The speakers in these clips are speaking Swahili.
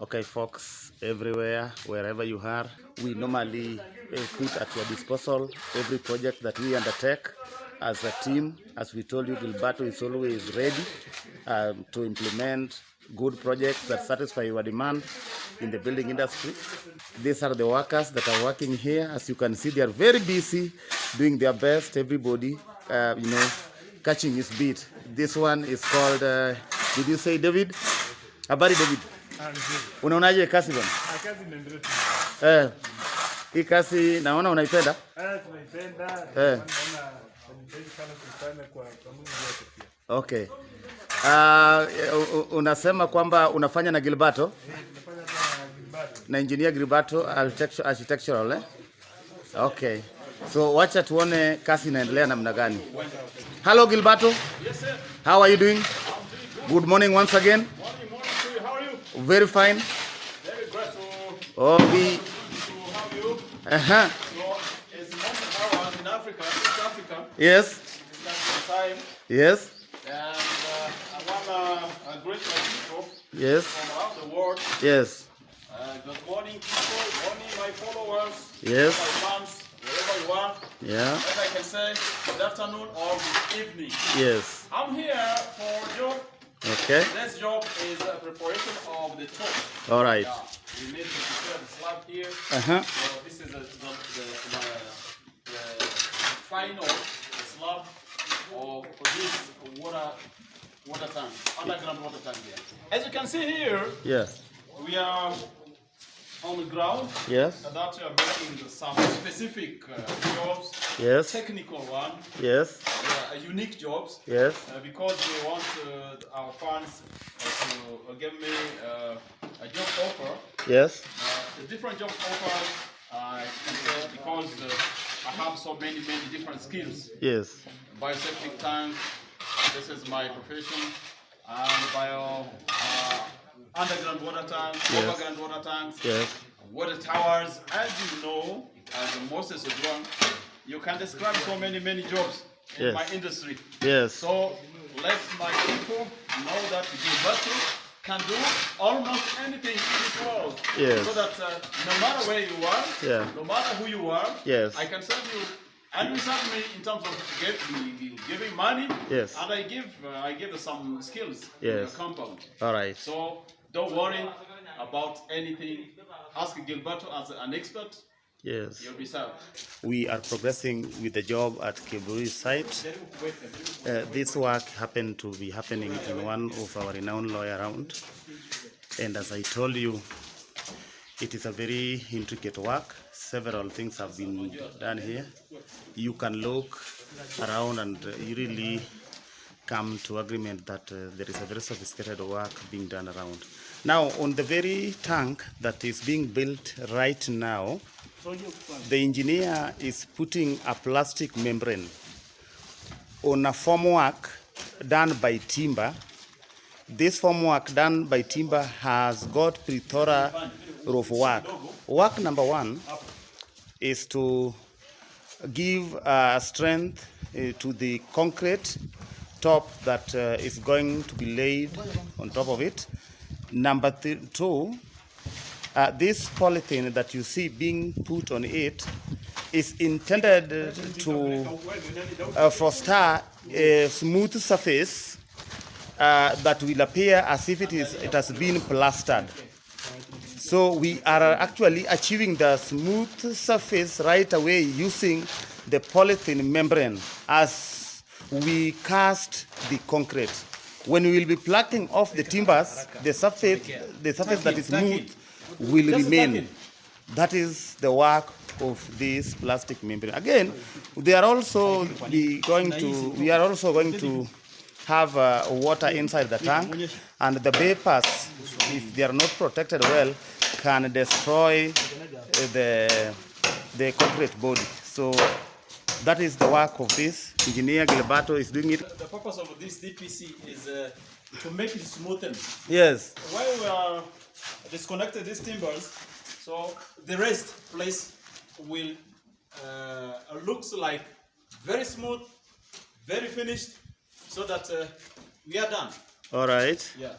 Okay, folks, everywhere, wherever you are, we normally put at your disposal every project that we undertake as a team. As we told you, Gilberto is always ready to implement good projects that satisfy your demand in the building industry. These are the workers that are working here. As you can see, they are very busy doing their best. Everybody, catching his beat. This one is called, did you say David? Habari David. Unaonaje kazi bwana? Kazi inaendelea. Hii kazi naona unaipenda? Tunaipenda. Naona sana kufanya kwa Mungu wote pia. Okay. Unasema kwamba unafanya na Gilberto? Tunafanya na Gilberto. Na engineer Gilberto architectural eh? Okay. So wacha tuone kazi inaendelea namna gani. Hello Gilberto. Yes sir. How are you doing? Good morning once again. Morning to you. How are you? Very fine. Very glad to We have you. So it's most hours in Africa, East Africa. Yes. That's the time. Yes. And I want to greet my people Yes. from around the world. Yes. Good morning people, morning my followers, Yes. my fans, wherever you are. Yeah. As I can say, good afternoon or good evening. Yes. I'm here for a job. Okay. This job is a preparation of the top. All right. Yeah, we need to prepare the slab here. So this is the final slab of this water tank, underground water tank here. As you can see here, Yeah. we are on the ground. Yes. That we are making some specific jobs, Yes. technical one, Yes. unique jobs. Yes. Because we want our fans to give me a job offer, Yes. the different job offers, because I have so many different skills. Yes. Bioseptic tank, this is my profession, and underground water tanks, Yes. overground water tanks, Yes. water towers. As you know, as Moses is one, you can describe so many jobs in Yes. my industry. Yes. So let my people know that Gilberto can do almost anything in this world. Yes. So that no matter where you are, Yeah. no matter who you are, Yes. I can serve you. And you serve me in terms of giving money. Yes. And I give some skills in Yes. your compound. All right. So don't worry about anything. Ask Gilberto as an expert. Yes. You'll be served. We are progressing with the job at Kiburi site. This work happened to be happening in one of our renowned lawyer around. And as I told you, it is a very intricate work. Several things have been done here. You can look around and you really come to agreement that there is a very sophisticated work being done around. Now, on the very tank that is being built right now, the engineer is putting a plastic membrane on a formwork done by timber. This formwork done by timber has got plethora of work. Work number one is to give strength to the concrete top that is going to be laid on top of it. Number two, this polythene that you see being put on it is intended to foster a smooth surface that will appear as if it has been plastered. So we are actually achieving the smooth surface right away using the polythene membrane as we cast the concrete. When we will be plucking off the timbers, the surface that is smooth will remain. That is the work of this plastic membrane. Again, we are also going to have water inside the tank, and the vapors, if they are not protected well, can destroy the concrete body. So that is the work of this. Engineer Gilberto is doing it. The purpose of this DPC is to make it smoothen. Yes. While we are disconnected these timbers, so the rest place will looks like very smooth, very finished, so that we are done. All right. Yeah.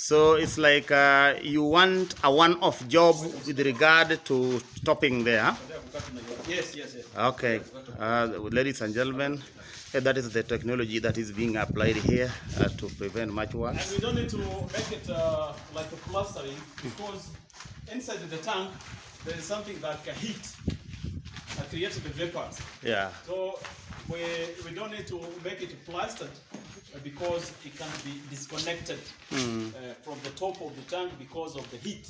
So it's like you want a one-off job with regard to topping there. Yes, yes, yes. Okay, ladies and gentlemen, that is the technology that is being applied here to prevent much work. And we don't need to make it like a plastering, because inside the tank there is something that can heat and create the vapors. Yeah. So we don't need to make it plastered because it can be disconnected from the top of the tank because of the heat.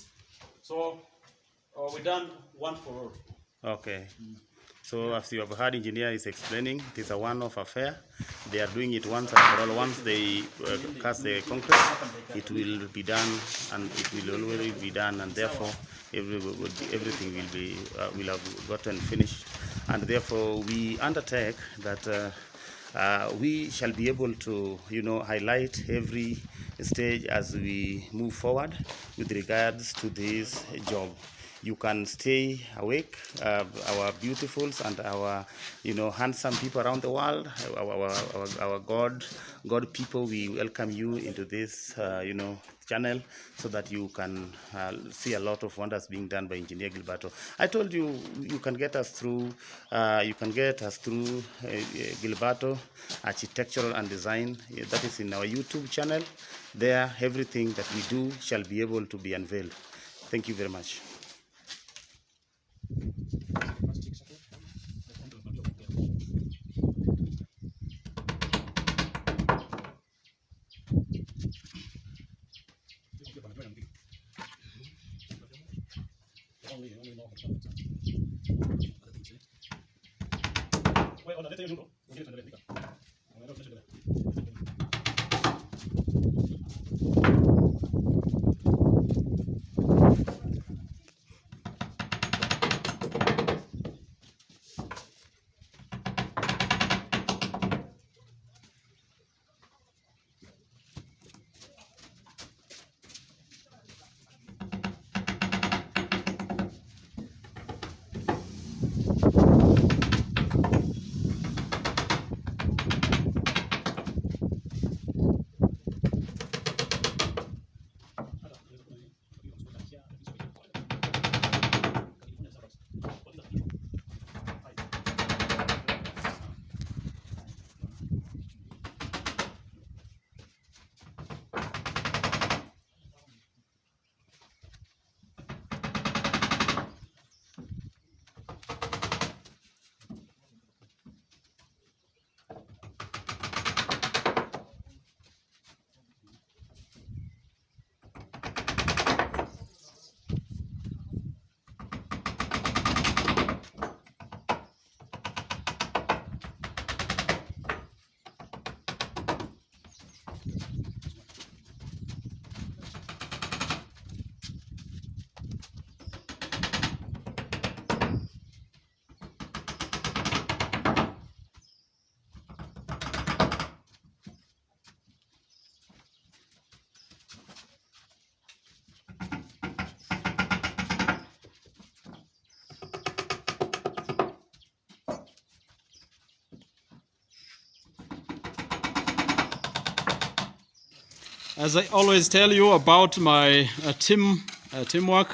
So we done one for all. Okay. So as you have heard, engineer is explaining, it is a one-off affair. They are doing it once and for all. Once they cast the concrete, it will be done, and it will always be done, and therefore everything will have gotten finished. And therefore we undertake that we shall be able to, highlight every stage as we move forward with regards to this job. You can stay awake, our beautifuls and our, handsome people around the world, our God people. We welcome you into this, channel, so that you can see a lot of wonders being done by Engineer Gilberto. I told you, you can get us through, Gilberto Architectural and Design. That is in our YouTube channel. There, everything that we do shall be able to be unveiled. Thank you very much. As I always tell you about my teamwork,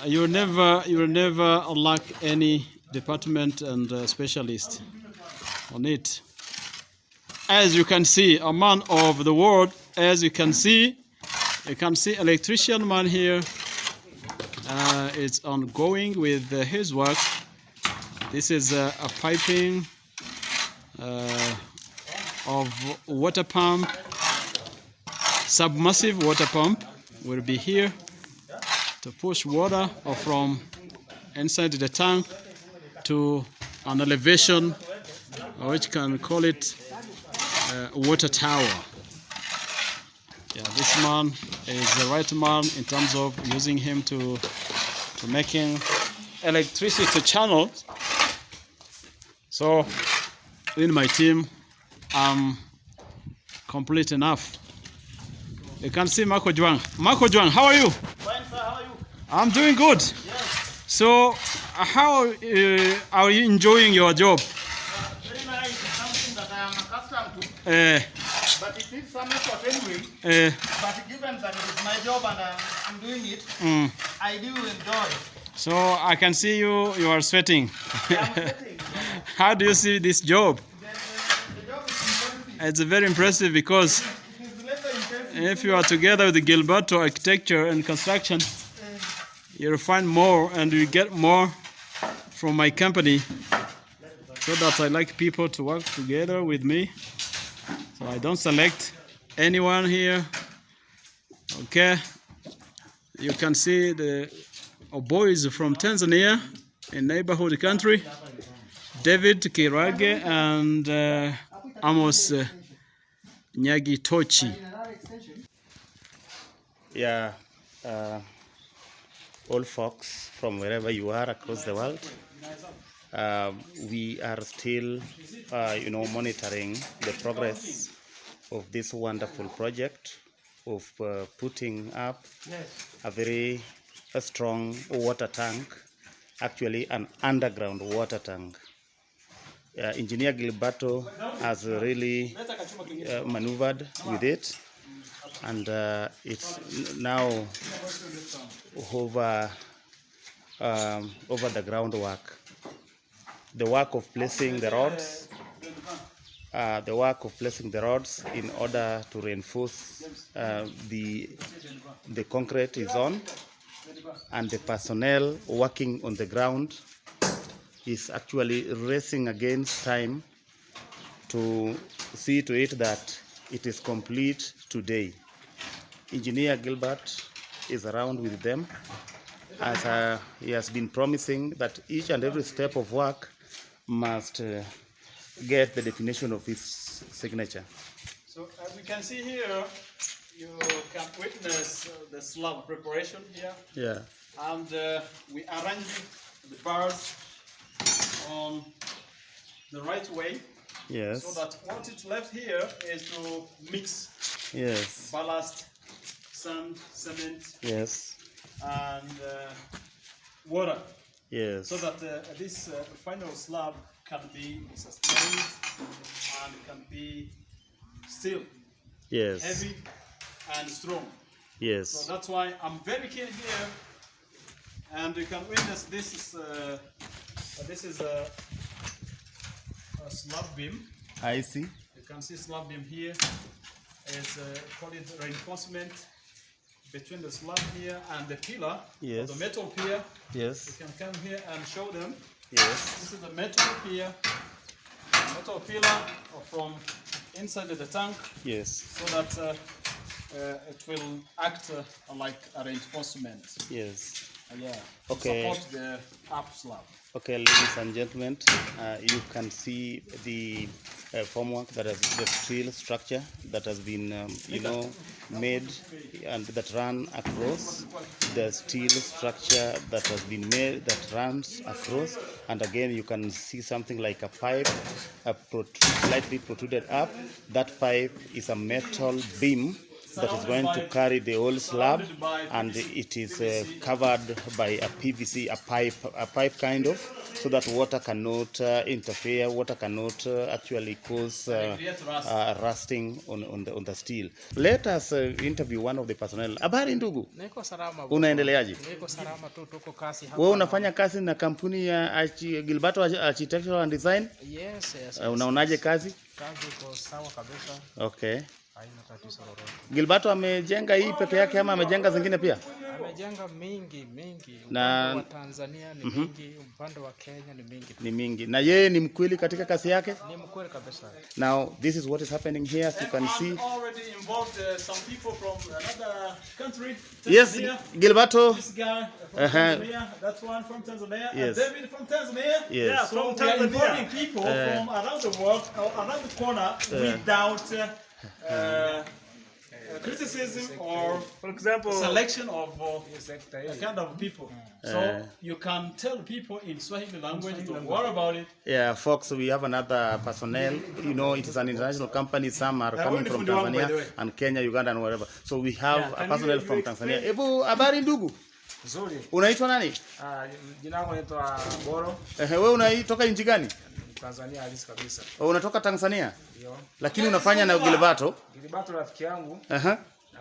you will never lack any department and specialist on it. As you can see, a man of the world. As you can see electrician man here. It's ongoing with his work. This is a piping of water pump. Submersive water pump will be here to push water from inside the tank to an elevation, which can call it a water tower. Yeah, this man is the right man in terms of using him to making electricity channels. So in my team, I'm complete enough. You can see Marco Juan. Marco Juan, how are you? Fine, sir. How are you? I'm doing good. Yes. So, how are you enjoying your job? Very nice. It's something that I am accustomed to. But it is some effort anyway. But given that it is my job and I'm doing it, I do enjoy. So I can see you are sweating. Yeah, I'm sweating. How do you see this job? The job is impressive. It's very impressive because It is labor intensive. if you are together with the Gilberto architecture and construction, you'll find more and you get more from my company. So that I like people to work together with me. So I don't select anyone here. Okay. You can see the boys from Tanzania in neighborhood country. David Kirage and Amos Nyagitochi. Yeah, all folks from wherever you are across the world, we are still, monitoring the progress of this wonderful project of putting up a very strong water tank, actually an underground water tank. Engineer Gilberto has really maneuvered with it, and it's now over the groundwork. The work of placing the rods, in order to reinforce the concrete is on, and the personnel working on the ground is actually racing against time to see to it that it is complete today. Engineer Gilbert is around with them, as he has been promising that each and every step of work must get the definition of his signature. So as we can see here, you can witness the slab preparation here. Yeah. And we arrange the bars on the right way. Yes. So that what is left here is to mix. Yes. Ballast, sand, cement. Yes. And water. Yes. So that this final slab can be sustained and can be still Yes. heavy and strong. Yes. So that's why I'm very keen here, and you can witness this is a slab beam. I see. You can see slab beam here. It's call it reinforcement between the slab here and the pillar. Yes. The metal pier. Yes. You can come here and show them. Yes. This is the metal pier. Metal pillar from inside of the tank. Yes. So that it will act like a reinforcement. Yes. Yeah. Okay. Support the up slab. Okay, ladies and gentlemen, you can see the formwork, that is the steel structure that has been, made and that run across. The steel structure that has been made that runs across, and again you can see something like a pipe, slightly protruded up. That pipe is a metal beam that is going to carry the whole slab, and it is covered by a PVC, a pipe kind of, so that water cannot interfere, water cannot actually cause rusting on the steel. Let us interview one of the personnel. Habari ndugu? Niko salama. Unaendeleaje? Niko salama tu, tuko kazi hapa. Wewe unafanya kazi na kampuni ya Gilberto Architectural and Design? Yes. Unaonaje kazi? Kazi iko sawa kabisa. Okay. Haina tatizo lolote. Gilberto amejenga hii peke yake ama amejenga zingine pia? Amejenga mingi. Na upande wa Tanzania ni mingi, upande wa Kenya ni mingi. Ni mingi. Na yeye ni mkweli katika kazi yake? Ni mkweli kabisa. Now this is what is happening here, as you can see. I'm already involved some people from another country. Yes, Gilberto. This guy from Tanzania, that one from Tanzania, Yes. and David from Tanzania. Yes. Yeah, so we are involving people from around the world, around the corner, without criticism or, for example, selection of kind of people. So you can tell people in Swahili language, don't worry about it. Yeah, folks, we have another personnel. You know, it is an international company. Some are coming from Tanzania and Kenya, Uganda, and wherever. So we have a personnel from Tanzania. Ebu, habari ndugu? Nzuri. Unaitwa nani? Jina langu naitwa Boro. Wewe unaitoka nchi gani? Tanzania halisi kabisa. Oh, unatoka Tanzania? Ndio. Lakini unafanya na Gilberto? Gilberto rafiki yangu. Na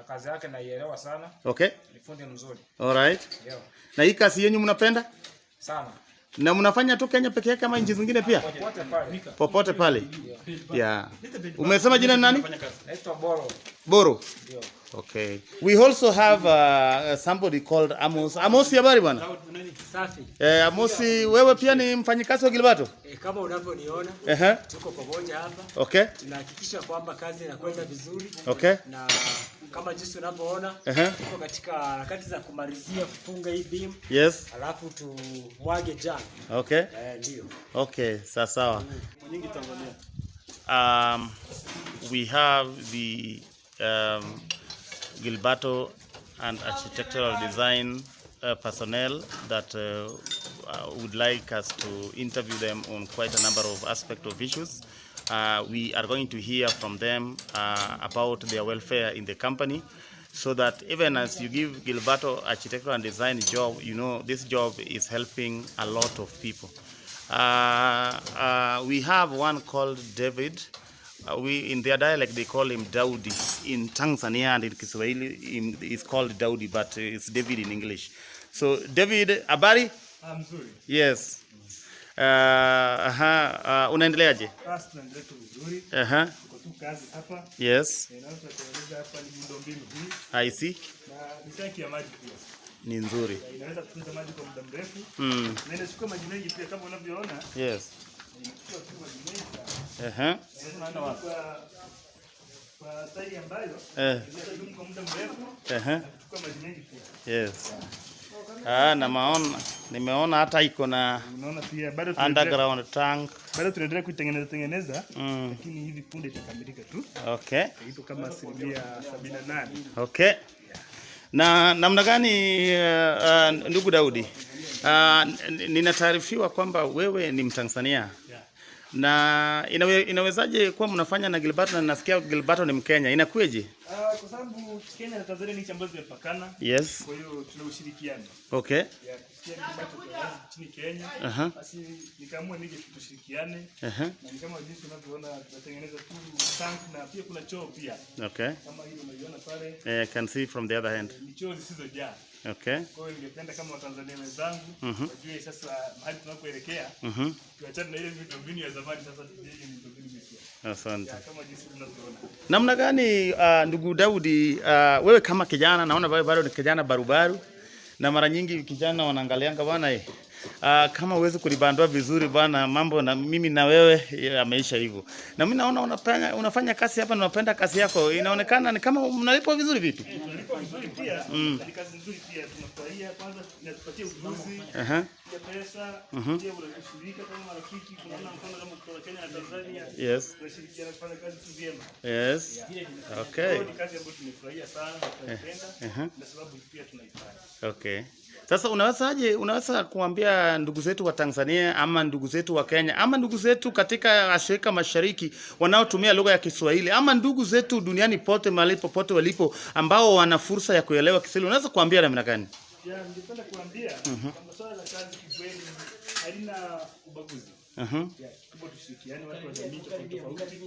kazi yake naielewa sana. Okay. Ni fundi mzuri. All right. Ndio. Na hii kazi yenu mnapenda? Sana. Na mnafanya tu Kenya peke yake ama nchi zingine pia? Popote pale. Popote pale. Yeah. Umesema jina nani? Naitwa Boro. Boro. Ndio. Okay. We also have somebody called Amos. Amos, habari bwana? Safi. Amos, wewe pia ni mfanyikazi wa Gilberto? Kama unavyoniona, tuko pamoja hapa. Okay. Tunahakikisha kwamba kazi inakwenda vizuri. Okay. Na kama jinsi unavyoona, tuko katika harakati za kumalizia kufunga hii beam. Yes. Alafu tumwage jana. Okay. Ndio. Okay, sawa. We have the Gilberto and architectural design personnel that would like us to interview them on quite a number of aspects of issues. We are going to hear from them about their welfare in the company, so that even as you give Gilberto architectural and design job, you know this job is helping a lot of people. We have one called David. In their dialect they call him Daudi. In Tanzania and in Kiswahili it's called Daudi, but it's David in English. So David, habari? Mzuri. Yes. Unaendeleaje? Tunaendelea vizuri. Tuko tu kazi hapa. Yes. Na tunatengeneza hapa ni miundombinu hii. I see. Na ni tanki ya maji pia. Ni nzuri. Inaweza kutunza maji kwa muda mrefu. Na inachukua maji mengi pia kama unavyoona. Yes. Inachukua tu maji mengi. Tunaenda wapi? Kwa staili ambayo inaweza kudumu kwa muda mrefu. Inachukua maji mengi pia. Yes. Nimeona hata iko na unaona pia bado underground tank. Bado tunaendelea kuitengeneza lakini hivi punde itakamilika tu. Okay. Ipo kama 78%. Okay. Na namna gani ndugu Daudi? Ninataarifiwa kwamba wewe ni Mtanzania. Na inawezaje kuwa mnafanya na Gilberto na nasikia Gilberto ni Mkenya? Inakueje? Kwa sababu Kenya na Tanzania ni nchi ambazo zimepakana. Yes. Kwa hiyo tuna ushirikiano. Okay. Ya kusikia Gilberto nchini Kenya. Basi nikaamua nije tushirikiane. Na ni kama jinsi unavyoona tunatengeneza tu tank na pia kuna choo pia. Okay. Kama hiyo unaiona pale. I can see from the other hand. Ni choo zisizojaa. Okay. Kwa hiyo ningependa kama Watanzania wenzangu wajue sasa mahali tunapoelekea tuachane na ile miundombinu ya zamani, sasa tujenge miundombinu mipya. Asante. Kama jinsi tunavyoona. Namna gani ndugu Daudi, wewe kama kijana, naona wewe bado ni kijana barubaru, na mara nyingi kijana wanaangalianga bwana kama uweze kulibandua vizuri bwana, mambo na mimi na wewe yameisha hivyo. Na mimi naona unafanya kazi hapa na unapenda kazi yako. Inaonekana ni kama mnalipwa vizuri vipi? Tunalipwa vizuri pia. Ni kazi nzuri pia. Tunafurahia kwanza, inatupatia ujuzi, pia pesa, pia unashirika kama marafiki. Tunaona mfano kama kutoka Kenya na Tanzania. Yes. Tunashirikiana kufanya kazi tu vyema. Yes. Okay. Ni kazi ambayo tumefurahia sana na tunapenda na sababu pia tunaifanya. Okay. Sasa unaweza kuambia ndugu zetu wa Tanzania ama ndugu zetu wa Kenya ama ndugu zetu katika Afrika Mashariki wanaotumia lugha ya Kiswahili ama ndugu zetu duniani pote mahali popote walipo ambao wana fursa ya kuelewa Kiswahili, unaweza kuambia namna gani? Ningependa kuambia kwamba swala la kazi kweli halina ubaguzi. Tushirikiane watu wa jamii tofauti.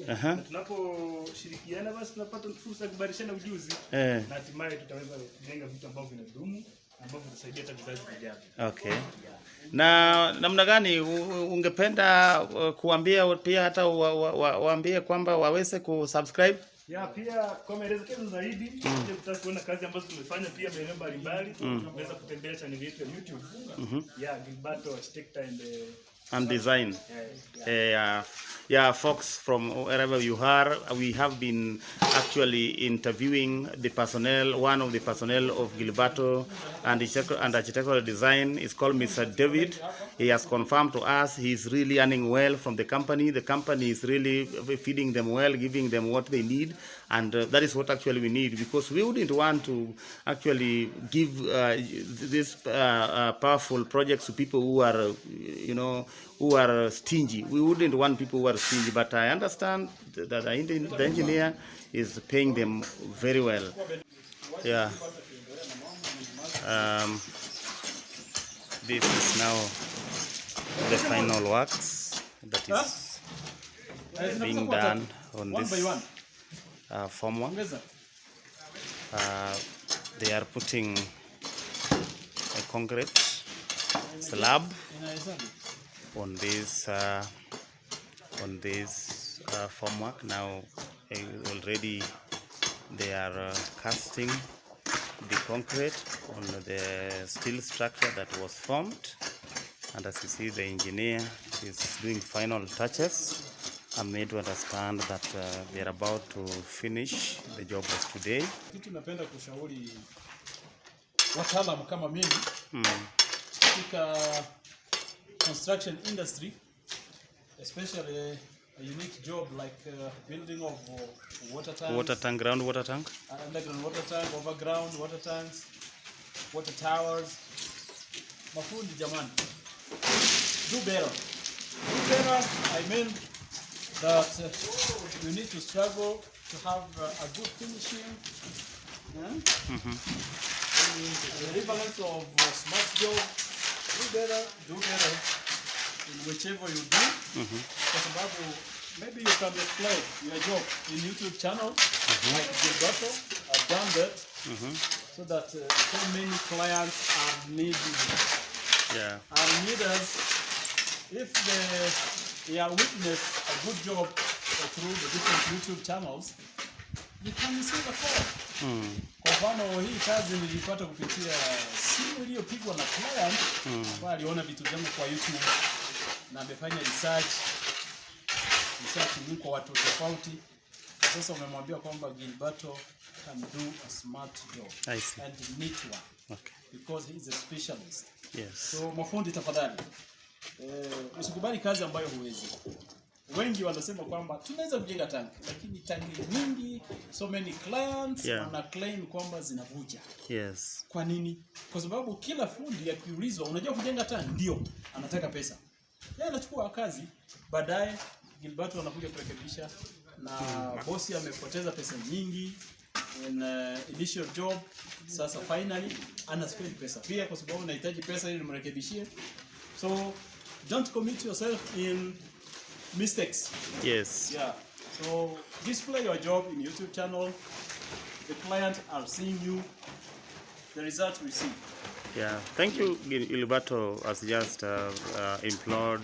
Na tunaposhirikiana basi tunapata fursa ya kubadilishana ujuzi. Na hatimaye tutaweza kujenga vitu ambavyo vinadumu, ambavyo vitasaidia hata vizazi vijavyo. Okay. Na namna gani ungependa kuambia pia hata waambie kwamba waweze kusubscribe? Pia kwa maelekezo zaidi, kutaka kuona kazi ambazo tumefanya pia maeneo mbalimbali, tunaweza kutembelea channel yetu ya YouTube. Gilberto Architecture and Design. Folks, from wherever you are, we have been actually interviewing the personnel. One of the personnel of Gilberto and architectural design is called Mr. David. He has confirmed to us he is really earning well from the company. The company is really feeding them well, giving them what they need, and that is what actually we need, because we wouldn't want to actually give this powerful projects to people who are, who are stingy. We wouldn't want people who are stingy, but I understand that the engineer is paying them very well. Yeah. This is now the final works. that is being done on this formwork. They are putting a concrete slab on this formwork. Now already they are casting the concrete on the steel structure that was formed, and as you see, the engineer is doing final touches. I'm made to understand that they are about to finish the job of today. Kitu napenda kushauri wataalamu kama mimi katika construction industry, especially a unique job like building of water tanks, Ground water tank, underground water tank, overground water tanks, water towers. Mafundi jamani, do better. Do better, I mean that you need to struggle to have a good finishing. The relevance of smart job, do better in whichever you do. Kwa sababu maybe you can display your job in YouTube channel like Gilberto have done that, so that so many clients are needed. Are needed. If they are witness a good job through the different YouTube channels, you can receive a call. Kwa mfano hii kazi nilipata kupitia simu iliyopigwa na client ambaye aliona vitu vyangu kwa YouTube na amefanya research kwa watu tofauti. Sasa umemwambia kwamba Gilberto can do a smart job and neat one, because he is a specialist. So mafundi tafadhali, usikubali kazi ambayo huwezi. Wengi wanasema kwamba tunaweza kujenga tanki, lakini tanki nyingi, so many clients wana claim kwamba zinavuja. Kwa nini? Kwa sababu kila fundi akiulizwa unajua kujenga tanki, ndio anataka pesa. Yeye anachukua kazi, baadaye Gilberto anakuja kurekebisha, na bosi amepoteza pesa nyingi in initial job. Sasa finally ana spend pesa pia, kwa sababu anahitaji pesa ili mrekebishie. So don't commit yourself in mistakes. So display your job in YouTube channel. The client are seeing you. The result we see. Thank you. Gilberto has just employed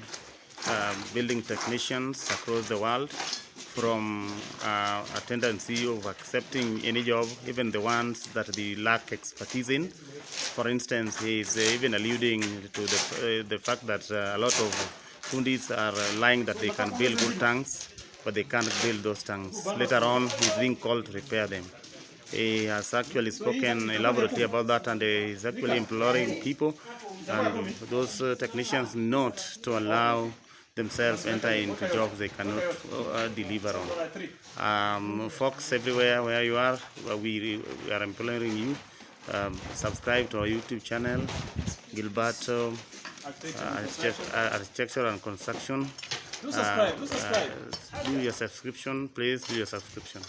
building technicians across the world, from a tendency of accepting any job, even the ones that they lack expertise in. For instance, he is even alluding to the fact that a lot of fundis are lying that they can build good tanks, but they can't build those tanks. Later on, he's being called to repair them. He has actually spoken elaborately about that, and he is actually imploring people and those technicians not to allow themselves enter into jobs they cannot deliver on. Folks everywhere where you are, we are imploring you, subscribe to our YouTube channel, Gilberto Architecture and Construction. Do subscribe. Do your subscription, please do your subscription.